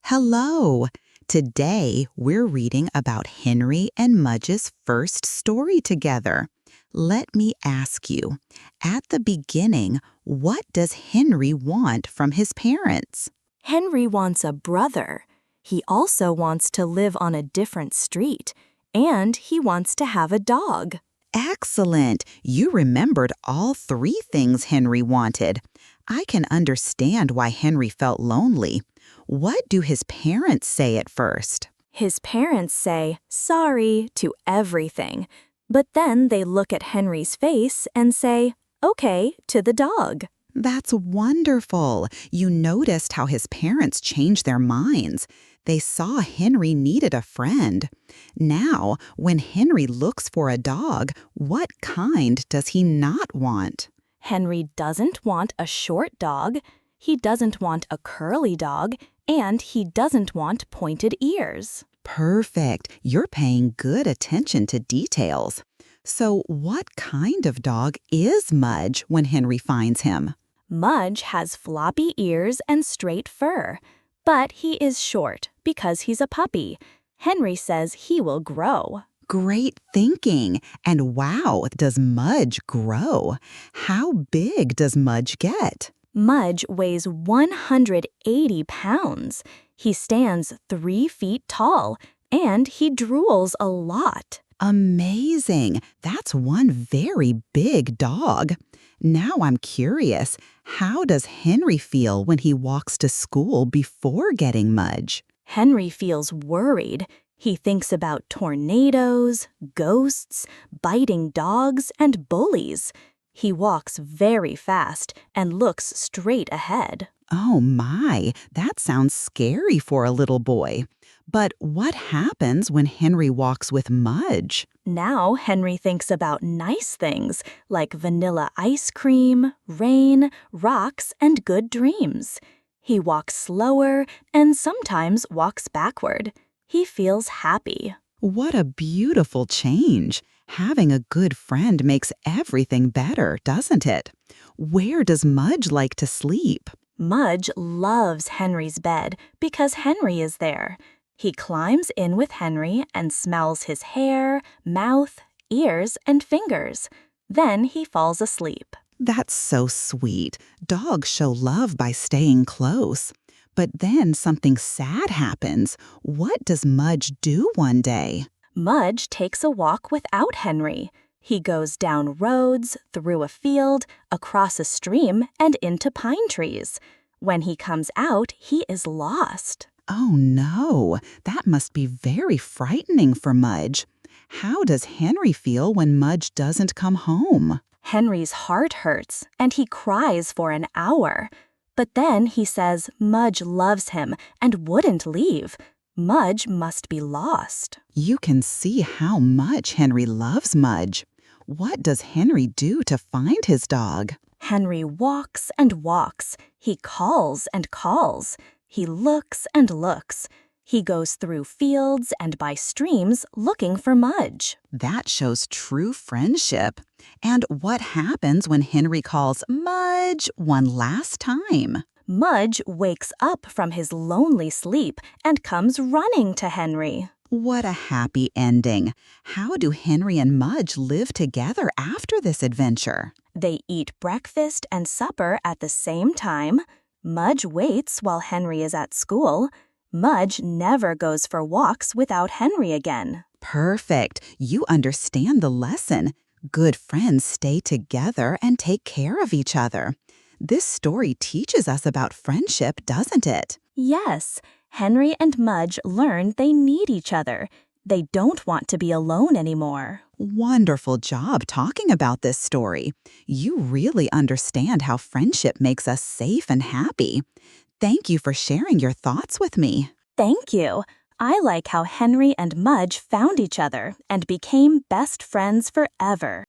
Hello! Today, we're reading about Henry and Mudge's first story together. Let me ask you, at the beginning, what does Henry want from his parents? Henry wants a brother. He also wants to live on a different street, and he wants to have a dog. Excellent! You remembered all three things Henry wanted. I can understand why Henry felt lonely. What do his parents say at first? His parents say sorry to everything, but then they look at Henry's face and say, okay, to the dog. That's wonderful. You noticed how his parents changed their minds. They saw Henry needed a friend. Now, when Henry looks for a dog, what kind does he not want? Henry doesn't want a short dog, he doesn't want a curly dog, and he doesn't want pointed ears. Perfect. You're paying good attention to details. So what kind of dog is Mudge when Henry finds him? Mudge has floppy ears and straight fur, but he is short because he's a puppy. Henry says he will grow. Great thinking. And wow, does Mudge grow? How big does Mudge get? Mudge weighs 180 pounds. He stands 3 feet tall, and he drools a lot. Amazing. That's one very big dog. Now I'm curious, how does Henry feel when he walks to school before getting Mudge? Henry feels worried. He thinks about tornadoes, ghosts, biting dogs, and bullies. He walks very fast and looks straight ahead. Oh my, that sounds scary for a little boy. But what happens when Henry walks with Mudge? Now Henry thinks about nice things like vanilla ice cream, rain, rocks, and good dreams. He walks slower and sometimes walks backward. He feels happy. What a beautiful change. Having a good friend makes everything better, doesn't it? Where does Mudge like to sleep? Mudge loves Henry's bed because Henry is there. He climbs in with Henry and smells his hair, mouth, ears, and fingers. Then he falls asleep. That's so sweet. Dogs show love by staying close. But then something sad happens. What does Mudge do one day? Mudge takes a walk without Henry. He goes down roads, through a field, across a stream, and into pine trees. When he comes out, he is lost. Oh no, that must be very frightening for Mudge. How does Henry feel when Mudge doesn't come home? Henry's heart hurts, and he cries for an hour. But then he says Mudge loves him and wouldn't leave. Mudge must be lost. You can see how much Henry loves Mudge. What does Henry do to find his dog? Henry walks and walks. He calls and calls. He looks and looks. He goes through fields and by streams looking for Mudge. That shows true friendship. And what happens when Henry calls Mudge one last time? Mudge wakes up from his lonely sleep and comes running to Henry. What a happy ending. How do Henry and Mudge live together after this adventure? They eat breakfast and supper at the same time. Mudge waits while Henry is at school. Mudge never goes for walks without Henry again. Perfect. You understand the lesson. Good friends stay together and take care of each other. This story teaches us about friendship, doesn't it? Yes, Henry and Mudge learn they need each other. They don't want to be alone anymore. Wonderful job talking about this story. You really understand how friendship makes us safe and happy. Thank you for sharing your thoughts with me. Thank you. I like how Henry and Mudge found each other and became best friends forever.